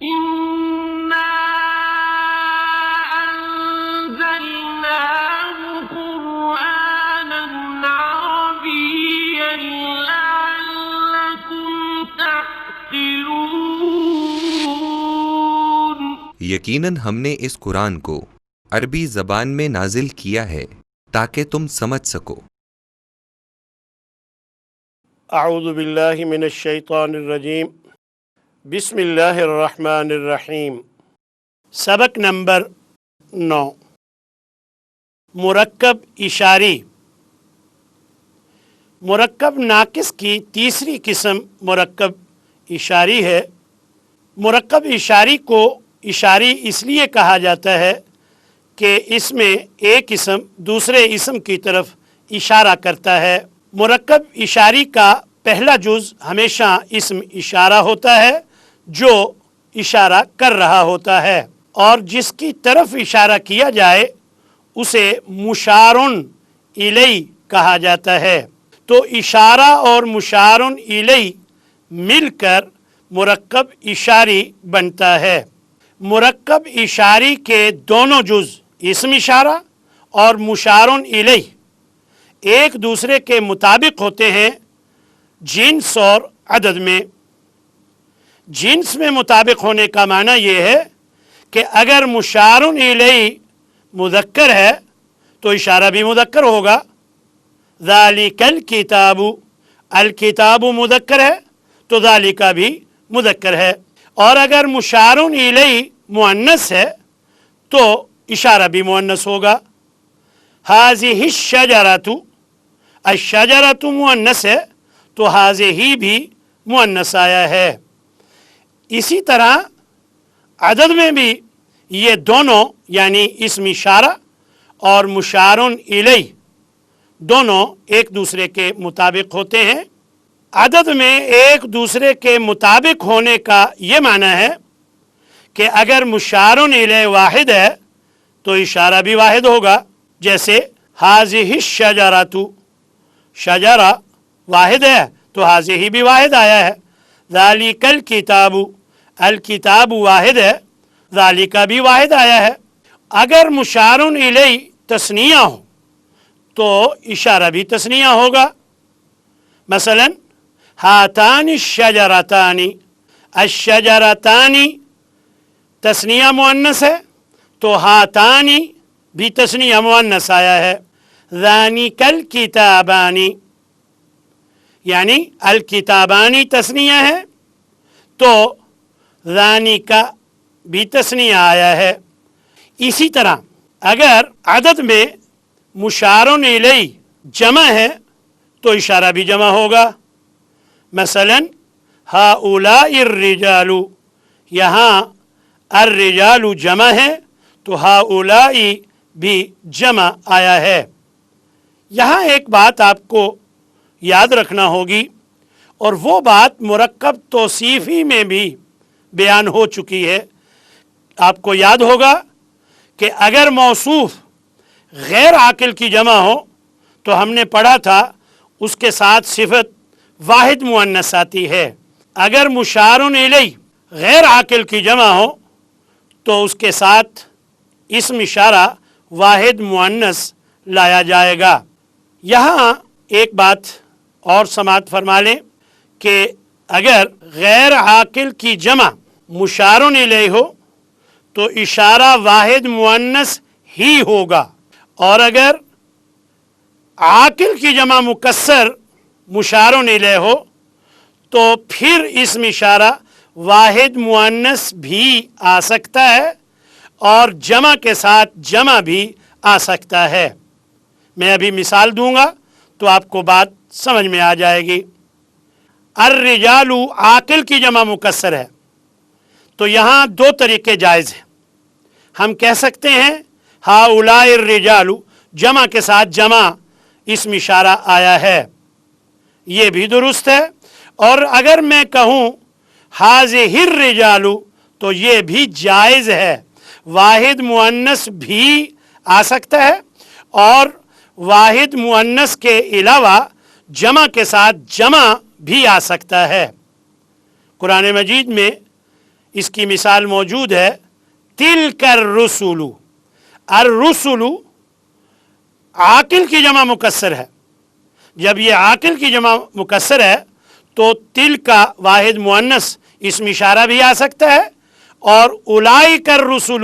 إنا أنزلناه قرآنا عربيا لعلكم تعقلون۔ یقیناً ہم نے اس قرآن کو عربی زبان میں نازل کیا ہے تاکہ تم سمجھ سکو۔ اعوذ باللہ من الشیطان الرجیم، بسم اللہ الرحمن الرحیم۔ سبق نمبر 9، مرکب اشاری۔ مرکب ناقص کی تیسری قسم مرکب اشاری ہے۔ مرکب اشاری کو اشاری اس لیے کہا جاتا ہے کہ اس میں ایک اسم دوسرے اسم کی طرف اشارہ کرتا ہے۔ مرکب اشاری کا پہلا جز ہمیشہ اسم اشارہ ہوتا ہے جو اشارہ کر رہا ہوتا ہے، اور جس کی طرف اشارہ کیا جائے اسے مشارن الیہ کہا جاتا ہے۔ تو اشارہ اور مشارن الیہ مل کر مرکب اشاری بنتا ہے۔ مرکب اشاری کے دونوں جز اسم اشارہ اور مشارن الیہ ایک دوسرے کے مطابق ہوتے ہیں جنس اور عدد میں۔ جنس میں مطابق ہونے کا معنی یہ ہے کہ اگر مشارن الیہ مذکر ہے تو اشارہ بھی مذکر ہوگا۔ ذالک الکتاب، الکتاب مذکر ہے تو ذالک بھی مذکر ہے، اور اگر مشارن الیہ مؤنث ہے تو اشارہ بھی مؤنث ہوگا۔ ھذہ الشجرۃ، الشجرۃ مؤنث ہے تو ھذہ بھی مؤنث آیا ہے۔ اسی طرح عدد میں بھی یہ دونوں یعنی اسم اشارہ اور مشارن الیہ دونوں ایک دوسرے کے مطابق ہوتے ہیں۔ عدد میں ایک دوسرے کے مطابق ہونے کا یہ معنی ہے کہ اگر مشارن الیہ واحد ہے تو اشارہ بھی واحد ہوگا، جیسے ھذہ الشجرۃ، شجرہ واحد ہے تو ھذہ بھی واحد آیا ہے۔ ذالک الکتاب، الکتاب واحد ہے، ذالک بھی واحد آیا ہے۔ اگر مشارن الیہ تثنیہ ہو تو اشارہ بھی تثنیہ ہوگا۔ مثلا ہاتان الشجرتان، الشجرتان تثنیہ مؤنث ہے تو ہاتان بھی تثنیہ مؤنث آیا ہے۔ ذانک الکتابان، یعنی الکتابانی تثنیہ ہے تو ذانک بھی تثنیہ آیا ہے۔ اسی طرح اگر عدد میں مشارن الیہ جمع ہے تو اشارہ بھی جمع ہوگا۔ مثلا ہؤلاء الرجال، یہاں الرجال جمع ہے تو ہؤلاء بھی جمع آیا ہے۔ یہاں ایک بات آپ کو یاد رکھنا ہوگی، اور وہ بات مرکب توصیفی میں بھی بیان ہو چکی ہے۔ آپ کو یاد ہوگا کہ اگر موصوف غیر عاقل کی جمع ہو تو ہم نے پڑھا تھا اس کے ساتھ صفت واحد مؤنث آتی ہے۔ اگر مشارن الیہ غیر عاقل کی جمع ہو تو اس کے ساتھ اسم اشارہ واحد مؤنث لایا جائے گا۔ یہاں ایک بات اور سماعت فرما لیں کہ اگر غیر عاقل کی جمع مشارن الیہ ہو تو اشارہ واحد مؤنث ہی ہوگا، اور اگر عاقل کی جمع مکسر مشارن الیہ ہو تو پھر اسم اشارہ واحد مؤنث بھی آ سکتا ہے اور جمع کے ساتھ جمع بھی آ سکتا ہے۔ میں ابھی مثال دوں گا تو آپ کو بات سمجھ میں آ جائے گی۔ الرجال عاقل کی جمع مکسر ہے تو یہاں دو طریقے جائز ہیں۔ ہم کہہ سکتے ہیں ہؤلاء الرجال، جمع کے ساتھ جمع اسم اشارہ آیا ہے، یہ بھی درست ہے۔ اور اگر میں کہوں ھذہ الرجال تو یہ بھی جائز ہے، واحد مؤنث بھی آ سکتا ہے اور واحد مؤنث کے علاوہ جمع کے ساتھ جمع بھی آ سکتا ہے۔ قرآن مجید میں اس کی مثال موجود ہے، تلک الرسل، الرسل عاقل کی جمع مکسر ہے، جب یہ عاقل کی جمع مکسر ہے تو تل کا واحد مؤنث اسم اشارہ بھی آ سکتا ہے، اور اولئک الرسل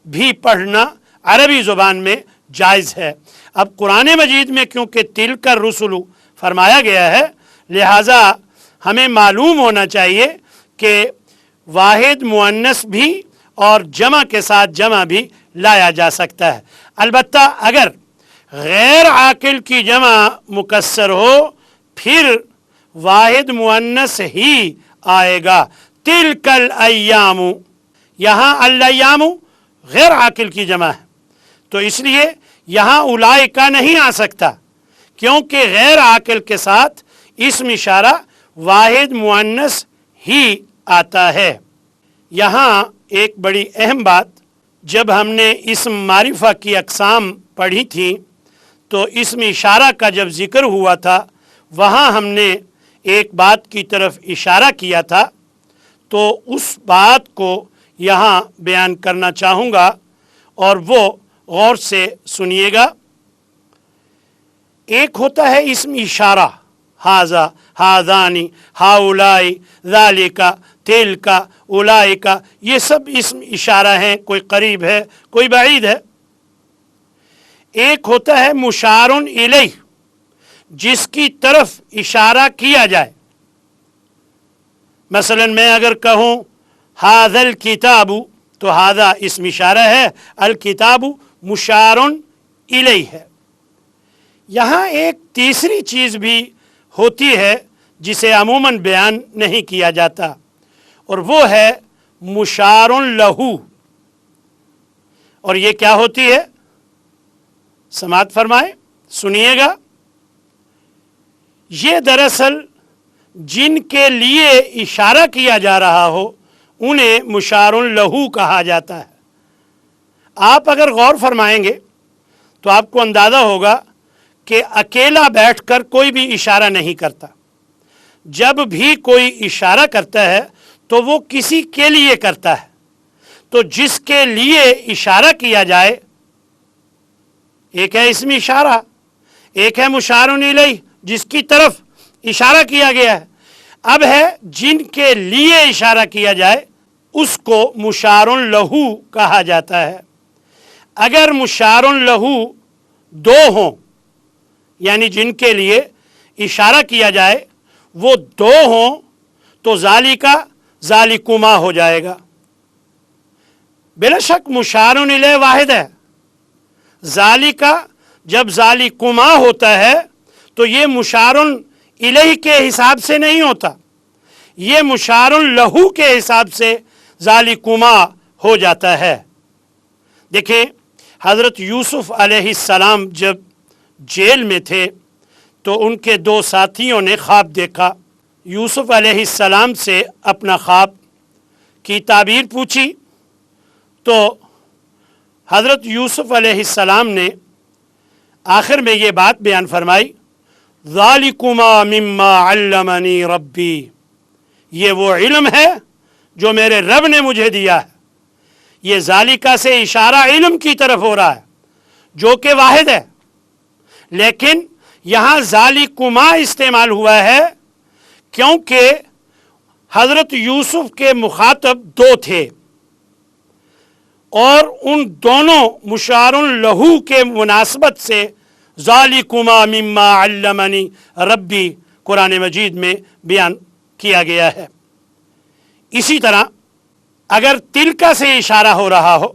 بھی پڑھنا عربی زبان میں جائز ہے۔ اب قرآن مجید میں کیونکہ تلک الرسل فرمایا گیا ہے، لہٰذا ہمیں معلوم ہونا چاہیے کہ واحد مؤنث بھی اور جمع کے ساتھ جمع بھی لایا جا سکتا ہے۔ البتہ اگر غیر عاقل کی جمع مکسر ہو پھر واحد مؤنث ہی آئے گا۔ تلک الایام، یہاں الایام غیر عاقل کی جمع ہے، تو اس لیے یہاں اولئک نہیں آ سکتا، کیونکہ غیر عاقل کے ساتھ اسم اشارہ واحد مؤنث ہی آتا ہے۔ یہاں ایک بڑی اہم بات، جب ہم نے اسم معرفہ کی اقسام پڑھی تھی تو اسم اشارہ کا جب ذکر ہوا تھا وہاں ہم نے ایک بات کی طرف اشارہ کیا تھا، تو اس بات کو یہاں بیان کرنا چاہوں گا اور وہ غور سے سنیے گا۔ ایک ہوتا ہے اسم اشارہ، ہاذا، ہاذانی، ہاؤلائی، ذالکا، تلکا، اولئکا، یہ سب اسم اشارہ ہیں، کوئی قریب ہے کوئی بعید ہے۔ ایک ہوتا ہے مشار الیہ، جس کی طرف اشارہ کیا جائے، مثلا میں اگر کہوں ھذا الکتاب تو ھذا اسم اشارہ ہے، الکتاب مشار الیہ ہے۔ یہاں ایک تیسری چیز بھی ہوتی ہے جسے عموماً بیان نہیں کیا جاتا، اور وہ ہے مشار لہو، اور یہ کیا ہوتی ہے؟ سماعت فرمائیں، سنیے گا۔ یہ دراصل جن کے لیے اشارہ کیا جا رہا ہو انہیں مشار لہو کہا جاتا ہے۔ آپ اگر غور فرمائیں گے تو آپ کو اندازہ ہوگا کہ اکیلا بیٹھ کر کوئی بھی اشارہ نہیں کرتا، جب بھی کوئی اشارہ کرتا ہے تو وہ کسی کے لیے کرتا ہے، تو جس کے لیے اشارہ کیا جائے، ایک ہے اسم اشارہ، ایک ہے مشار الیہ جس کی طرف اشارہ کیا گیا ہے، اب ہے جن کے لیے اشارہ کیا جائے اس کو مشار لہو کہا جاتا ہے۔ اگر مشار لہو دو ہوں، یعنی جن کے لیے اشارہ کیا جائے وہ دو ہوں، تو ذالکا ذالکما ہو جائے گا۔ بلا شک مشار الیہ واحد ہے، ذالکا جب ذالکما ہوتا ہے تو یہ مشار الیہ کے حساب سے نہیں ہوتا، یہ مشار لہو کے حساب سے ذالکما ہو جاتا ہے۔ دیکھیں حضرت یوسف علیہ السلام جب جیل میں تھے تو ان کے دو ساتھیوں نے خواب دیکھا، یوسف علیہ السلام سے اپنا خواب کی تعبیر پوچھی تو حضرت یوسف علیہ السلام نے آخر میں یہ بات بیان فرمائی، ذالکما مما علمنی ربی، یہ وہ علم ہے جو میرے رب نے مجھے دیا ہے۔ یہ ذالکا سے اشارہ علم کی طرف ہو رہا ہے جو کہ واحد ہے، لیکن یہاں ذالکما استعمال ہوا ہے کیونکہ حضرت یوسف کے مخاطب دو تھے، اور ان دونوں مشار لہو کے مناسبت سے ذالکما مما علمنی ربی قرآن مجید میں بیان کیا گیا ہے۔ اسی طرح اگر تلکا سے اشارہ ہو رہا ہو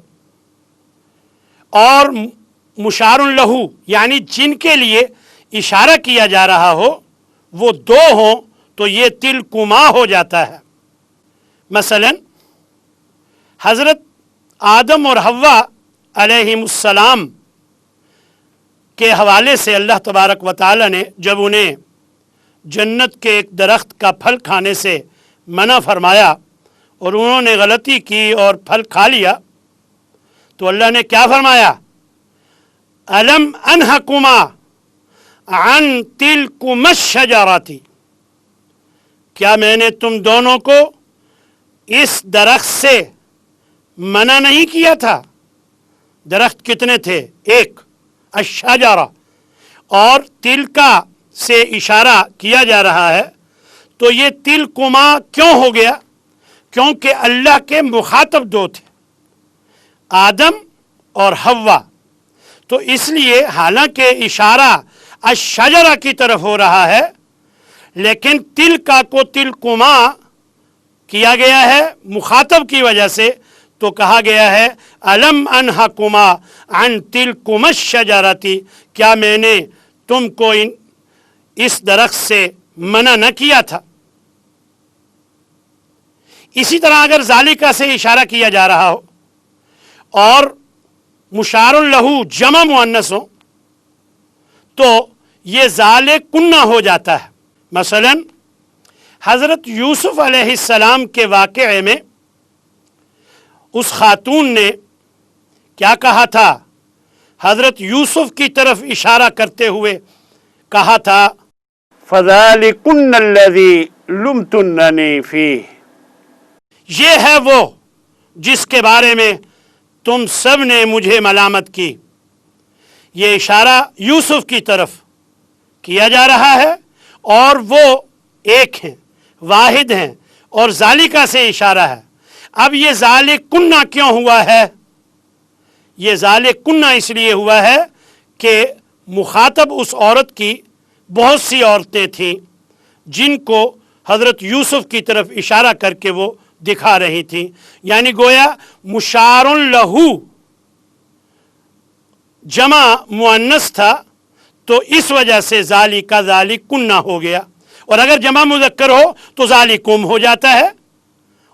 اور مشار لہو یعنی جن کے لیے اشارہ کیا جا رہا ہو وہ دو ہوں تو یہ تلکما ہو جاتا ہے۔ مثلا حضرت آدم اور حوا علیہم السلام کے حوالے سے اللہ تبارک و تعالی نے جب انہیں جنت کے ایک درخت کا پھل کھانے سے منع فرمایا اور انہوں نے غلطی کی اور پھل کھا لیا تو اللہ نے کیا فرمایا؟ الم انہکما عن تلکما الشجرۃ، کیا میں نے تم دونوں کو اس درخت سے منع نہیں کیا تھا. درخت کتنے تھے؟ ایک، الشجرہ. اور تلکا سے اشارہ کیا جا رہا ہے تو یہ تلکما کیوں ہو گیا؟ کیونکہ اللہ کے مخاطب دو تھے، آدم اور حوا. تو اس لیے حالانکہ اشارہ الشجرہ کی طرف ہو رہا ہے لیکن تلکا کو تلکما کیا گیا ہے مخاطب کی وجہ سے، تو کہا گیا ہے الم انہکما عن تلکما الشجرتی، کیا میں نے تم کو اس درخت سے منع نہ کیا تھا؟ اسی طرح اگر ذالکہ سے اشارہ کیا جا رہا ہو اور مشار لہو جمع مؤنث ہو تو یہ ذالکن ہو جاتا ہے. مثلا حضرت یوسف علیہ السلام کے واقعے میں اس خاتون نے کیا کہا تھا؟ حضرت یوسف کی طرف اشارہ کرتے ہوئے کہا تھا فَذَلِكُنَّ الَّذِي لُمْتُنَّنِي فِيهِ، یہ ہے وہ جس کے بارے میں تم سب نے مجھے ملامت کی. یہ اشارہ یوسف کی طرف کیا جا رہا ہے اور وہ ایک ہیں، واحد ہیں، اور ذالکہ سے اشارہ ہے. اب یہ ذالکن کیوں ہوا ہے؟ یہ ذالکن اس لیے ہوا ہے کہ مخاطب اس عورت کی بہت سی عورتیں تھیں جن کو حضرت یوسف کی طرف اشارہ کر کے وہ دکھا رہی تھیں، یعنی گویا مشار لہو جمع مؤنث تھا تو اس وجہ سے ذالکہ ذالکن ہو گیا. اور اگر جمع مذکر ہو تو ذالکم ہو جاتا ہے،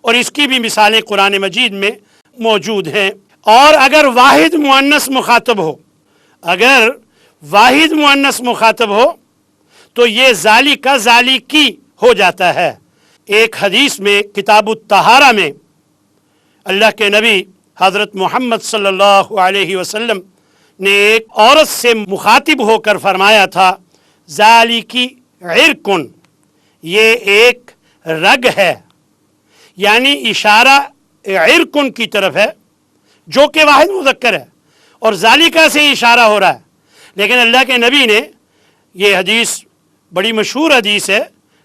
اور اس کی بھی مثالیں قرآن مجید میں موجود ہیں. اور اگر واحد مؤنث مخاطب ہو، اگر واحد مؤنث مخاطب ہو تو یہ ذالکہ ذالکی ہو جاتا ہے. ایک حدیث میں کتاب الطہارہ میں اللہ کے نبی حضرت محمد صلی اللہ علیہ وسلم نے ایک عورت سے مخاطب ہو کر فرمایا تھا ذالکی عرقن، یہ ایک رگ ہے، یعنی اشارہ عرقن کی طرف ہے جو کہ واحد مذکر ہے اور ذالکہ سے اشارہ ہو رہا ہے. لیکن اللہ کے نبی نے، یہ حدیث بڑی مشہور حدیث ہے،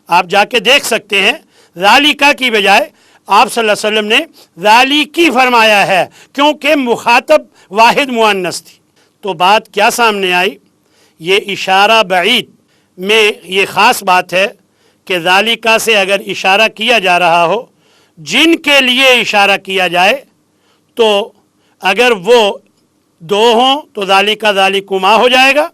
آپ جا کے دیکھ سکتے ہیں، ذالکہ کی بجائے آپ صلی اللہ علیہ وسلم نے ذالکی فرمایا ہے کیونکہ مخاطب واحد مؤنث تھی. تو بات کیا سامنے آئی؟ یہ اشارہ بعید میں یہ خاص بات ہے کہ ذالکہ سے اگر اشارہ کیا جا رہا ہو، جن کے لیے اشارہ کیا جائے تو اگر وہ دو ہوں تو ذالکہ ذالکما ہو جائے گا،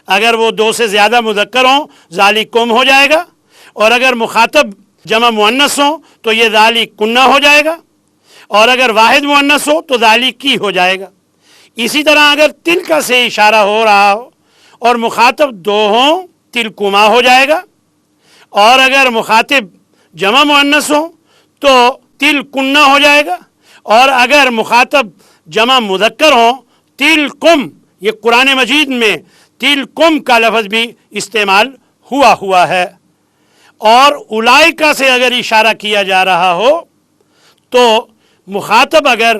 اگر وہ دو سے زیادہ مذکر ہوں ذالکم ہو جائے گا، اور اگر مخاطب جمع مؤنث ہوں تو یہ ذالکن ہو جائے گا، اور اگر واحد مؤنث ہو تو ذالکی ہو جائے گا. اسی طرح اگر تلکا سے اشارہ ہو رہا ہو اور مخاطب دو ہوں تلکما ہو جائے گا، اور اگر مخاطب جمع مؤنث ہوں تو تلکن ہو جائے گا، اور اگر مخاطب جمع مذکر ہوں تلکم. یہ قرآن مجید میں تلکم کا لفظ بھی استعمال ہوا ہے. اور اولائکہ سے اگر اشارہ کیا جا رہا ہو تو مخاطب اگر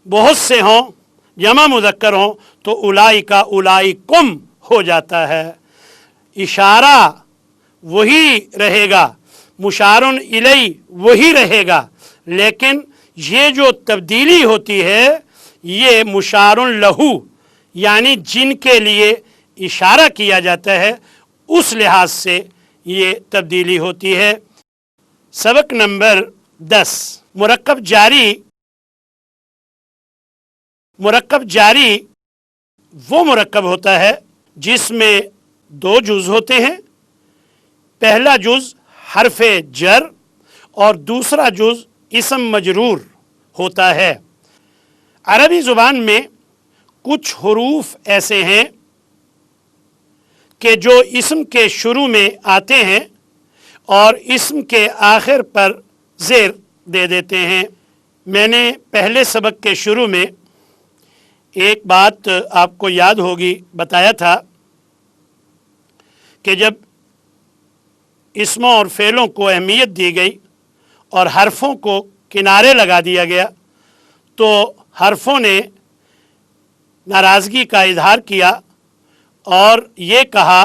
بہت سے ہوں جمع مذکر ہوں تو اولائکہ اولائکم ہو جاتا ہے. اشارہ وہی رہے گا، مشار الیہ وہی رہے گا، لیکن یہ جو تبدیلی ہوتی ہے یہ مشار لہو یعنی جن کے لیے اشارہ کیا جاتا ہے اس لحاظ سے یہ تبدیلی ہوتی ہے. سبق نمبر 10، مرکب جاری. مرکب جاری وہ مرکب ہوتا ہے جس میں دو جز ہوتے ہیں. پہلا جز حرف جر اور دوسرا جز اسم مجرور ہوتا ہے. عربی زبان میں کچھ حروف ایسے ہیں کہ جو اسم کے شروع میں آتے ہیں اور اسم کے آخر پر زیر دے دیتے ہیں. میں نے پہلے سبق کے شروع میں ایک بات آپ کو یاد ہوگی بتایا تھا کہ جب اسموں اور فعلوں کو اہمیت دی گئی اور حرفوں کو کنارے لگا دیا گیا تو حرفوں نے ناراضگی کا اظہار کیا اور یہ کہا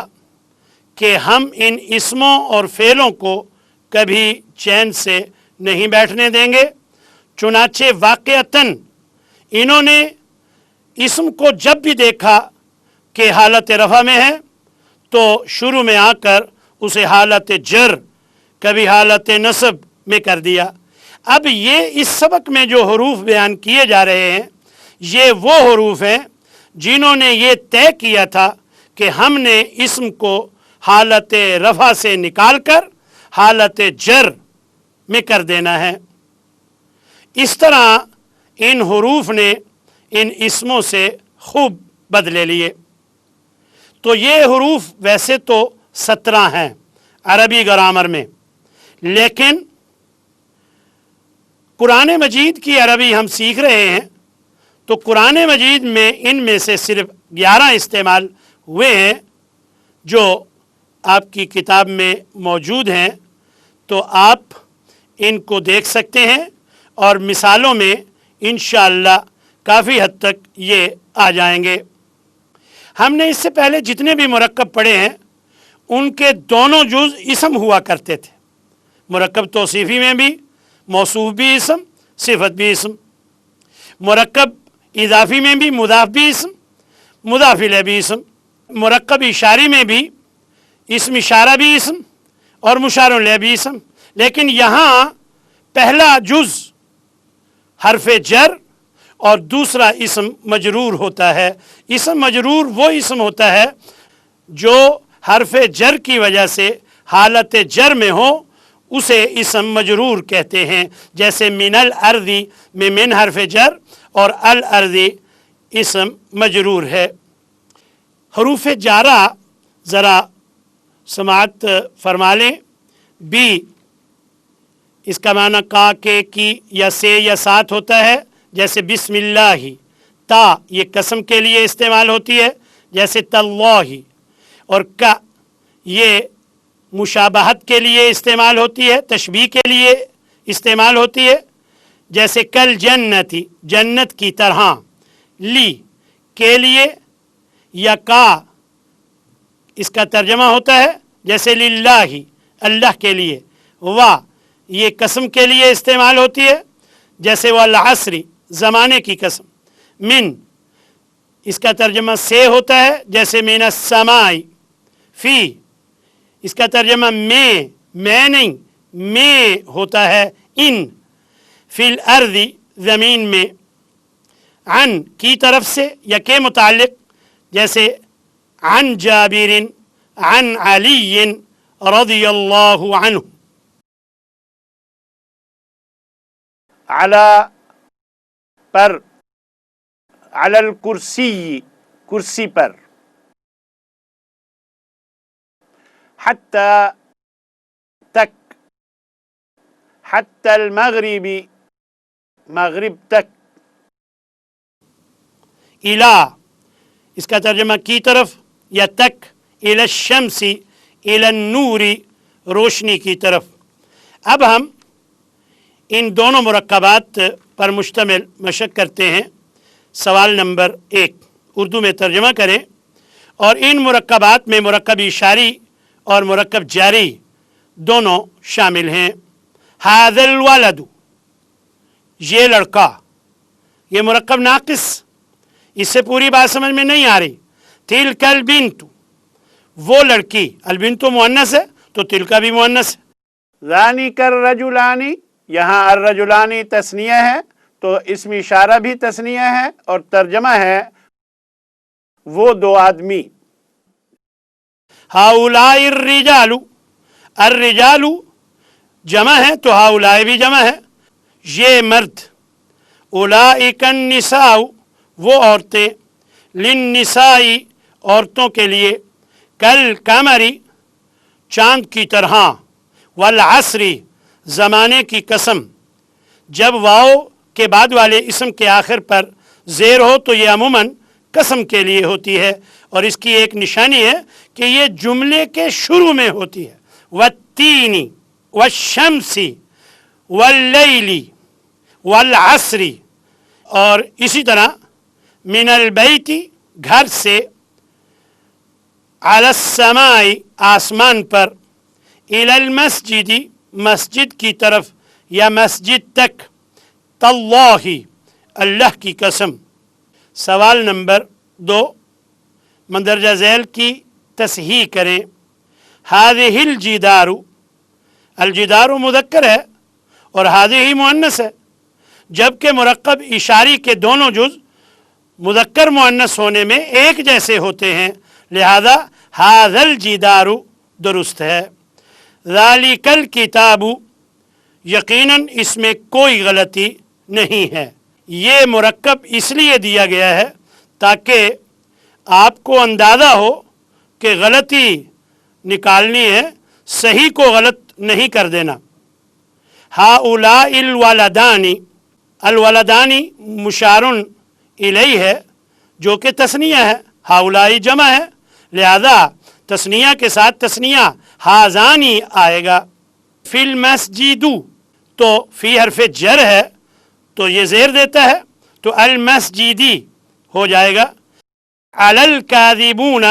کہ ہم ان اسموں اور فعلوں کو کبھی چین سے نہیں بیٹھنے دیں گے۔ چنانچہ واقعتاً انہوں نے اسم کو جب بھی دیکھا کہ حالت رفع میں ہے تو شروع میں آ کر اسے حالت جر کبھی حالت نصب میں کر دیا۔ اب یہ اس سبق میں جو حروف بیان کیے جا رہے ہیں یہ وہ حروف ہیں جنہوں نے یہ طے کیا تھا کہ ہم نے اسم کو حالت رفع سے نکال کر حالت جر میں کر دینا ہے۔ اس طرح ان حروف نے ان اسموں سے خوب بدلے لیے۔ تو یہ حروف ویسے تو 17 ہیں عربی گرامر میں، لیکن قرآن مجید کی عربی ہم سیکھ رہے ہیں تو قرآن مجید میں ان میں سے صرف 11 استعمال ہوئے ہیں جو آپ کی کتاب میں موجود ہیں، تو آپ ان کو دیکھ سکتے ہیں اور مثالوں میں انشاءاللہ کافی حد تک یہ آ جائیں گے۔ ہم نے اس سے پہلے جتنے بھی مرکب پڑھے ہیں ان کے دونوں جز اسم ہوا کرتے تھے، مرکب توصیفی میں بھی موصوف بھی اسم، صفت بھی اسم، مرکب اضافی میں بھی مضاف بھی اسم، مضاف الیہ بھی اسم، مرکب اشاری میں بھی اسم اشارہ بھی اسم اور مشار الیہ بھی اسم۔ لیکن یہاں پہلا جز حرف جر اور دوسرا اسم مجرور ہوتا ہے۔ اسم مجرور وہ اسم ہوتا ہے جو حرف جر کی وجہ سے حالت جر میں ہو، اسے اسم مجرور کہتے ہیں، جیسے من الارض میں من حرف جر اور الارض اسم مجرور ہے۔ حروف جارہ ذرا سماعت فرما لیں۔ بی اس کا معنی کا، کے، کی یا سے یا ساتھ ہوتا ہے، جیسے بسم اللہ۔ تا یہ قسم کے لیے استعمال ہوتی ہے، جیسے تاللہ۔ اور کا یہ مشابہت کے لیے استعمال ہوتی ہے، تشبیہ کے لیے استعمال ہوتی ہے، جیسے کل جنتی جنت کی طرح۔ لی کے لیے یا کا اس کا ترجمہ ہوتا ہے، جیسے للہ اللہ کے لیے۔ وا یہ قسم کے لیے استعمال ہوتی ہے، جیسے والعصر زمانے کی قسم۔ من اس کا ترجمہ سے ہوتا ہے، جیسے من السماء۔ فی اس کا ترجمہ میں نہیں، میں ہوتا ہے ان۔ فی الارض زمین میں۔ عن کی طرف سے یا کے متعلق، جیسے عن جابر عن علی رضی اللہ عنہ۔ علی پر، علی الکرسی کرسی پر۔ حتی تک، حتی المغرب مغرب تک۔ الا اس کا ترجمہ کی طرف یا تک۔ الی الشمس الی النور روشنی کی طرف۔ اب ہم ان دونوں مرکبات پر مشتمل مشق کرتے ہیں۔ سوال نمبر 1 اردو میں ترجمہ کریں، اور ان مرکبات میں مرکب اشاری اور مرکب جاری دونوں شامل ہیں۔ ھذا الولد یہ لڑکا، یہ مرکب ناقص، اس سے پوری بات سمجھ میں نہیں آ رہی۔ تلک البنت وہ لڑکی، البنت مؤنث ہے تو تلکا بھی مؤنث ہے۔ ذالک الرجلان یہاں الرجلان تثنیہ ہے تو اسم اشارہ بھی تثنیہ ہے اور ترجمہ ہے وہ دو آدمی۔ ہؤلاء الرجال، الرجال جمع ہے تو ہؤلاء بھی جمع ہے، یہ مرد۔ اولئک النساء وہ عورتیں، للنساء عورتوں کے لیے، کل قمری چاند کی طرح، والعصر زمانے کی قسم۔ جب واو کے بعد والے اسم کے آخر پر زیر ہو تو یہ عموماً قسم کے لیے ہوتی ہے، اور اس کی ایک نشانی ہے کہ یہ جملے کے شروع میں ہوتی ہے۔ والتین والشمس واللیل والعصری، اور اسی طرح من البیتی گھر سے، علی السماء آسمان پر، الی المسجد مسجد کی طرف یا مسجد تک، تاللہ اللہ کی قسم۔ سوال نمبر 2 مندرجہ ذیل کی تصحیح کریں۔ ہذہ الجدار، الجدار مذکر ہے اور ہذہ مؤنث ہے، جبکہ مرکب اشاری کے دونوں جز مذکر مؤنث ہونے میں ایک جیسے ہوتے ہیں، لہذا ھذا الجدار درست ہے۔ ذالک الکتاب، یقیناً اس میں کوئی غلطی نہیں ہے۔ یہ مرکب اس لیے دیا گیا ہے تاکہ آپ کو اندازہ ہو کہ غلطی نکالنی ہے، صحیح کو غلط نہیں کر دینا۔ ہؤلاء الولدان، الولدان مشار الیہ ہے جو کہ تثنیہ ہے، ہؤلاء جمع ہے، لہذا تثنیہ کے ساتھ تثنیہ ہازانی آئے گا۔ فی المسجد، تو فی حرف جر ہے تو یہ زیر دیتا ہے تو المسجدی ہو جائے گا۔ علی الکاذبون،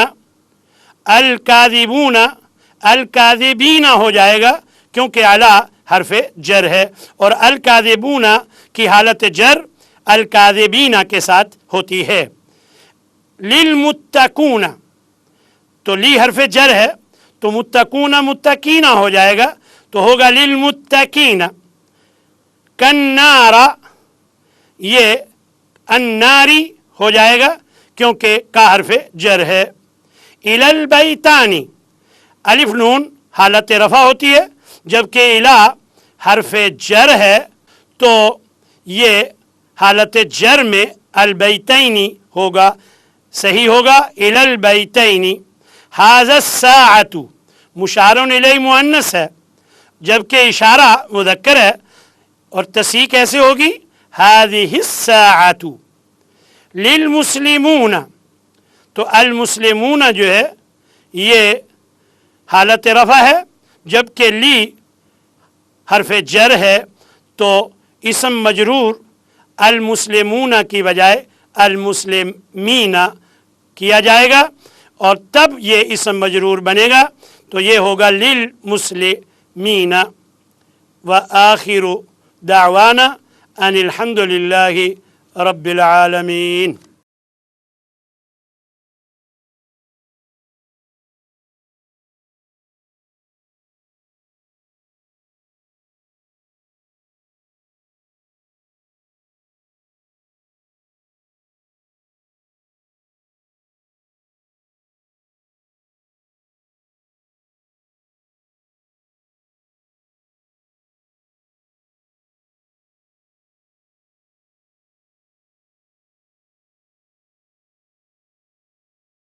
الکاذبون الکاذبین ہو جائے گا کیونکہ علی حرف جر ہے، اور الکاذبون کی حالت جر الکاذبین کے ساتھ ہوتی ہے۔ للمتقون، تو لی حرف جر ہے تو متقون متقین ہو جائے گا تو ہوگا للمتقین۔ کنار، یہ الناری ہو جائے گا کیونکہ کا حرف جر ہے۔ الی البیتانی، الف نون حالت رفع ہوتی ہے، جبکہ الی حرف جر ہے تو یہ حالت جر میں البیتینی ہوگا، صحیح ہوگا الی البیتینی۔ ھذا الساعۃ، مشار الیہ مؤنث ہے جبکہ اشارہ مذکر ہے، اور تصحیح کیسے ہوگی؟ ھذہ الساعۃ۔ للمسلمون، تو المسلمون جو ہے یہ حالت رفع ہے، جبکہ لی حرف جر ہے تو اسم مجرور المسلمون کی بجائے المسلمین کیا جائے گا، اور تب یہ اسم مجرور بنے گا تو یہ ہوگا للمسلمین۔ وآخر دعوانا ان الحمد للہ رب العالمین۔